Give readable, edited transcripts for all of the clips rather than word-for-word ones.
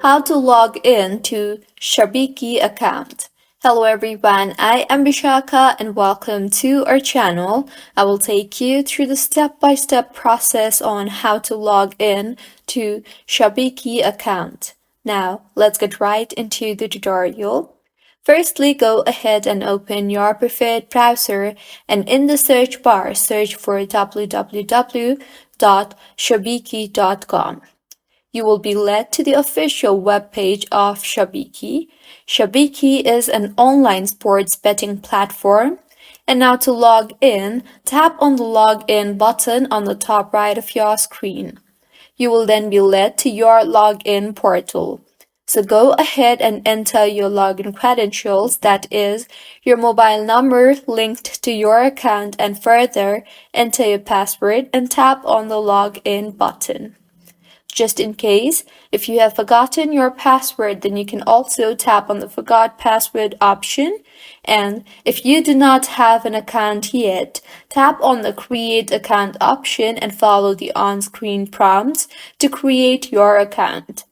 How to log in to Shabiki account. Hello everyone, I am Bishaka and welcome to our channel. I will take you through the step-by-step process on how to log in to Shabiki account. Now, let's get right into the tutorial. Firstly, go ahead and open your preferred browser and in the search bar, search for www.shabiki.com. You will be led to the official webpage of Shabiki. Shabiki is an online sports betting platform. And now to log in, tap on the login button on the top right of your screen. You will then be led to your login portal. So go ahead and enter your login credentials, that is, your mobile number linked to your account, and further enter your password and tap on the login button. Just in case, if you have forgotten your password, then you can also tap on the Forgot Password option. And if you do not have an account yet, tap on the Create Account option and follow the on-screen prompts to create your account.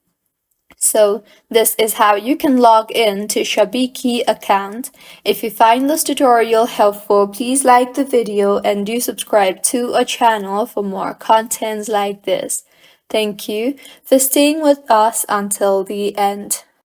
So this is how you can log in to Shabiki account. If you find this tutorial helpful, please like the video and do subscribe to our channel for more contents like this. Thank you for staying with us until the end.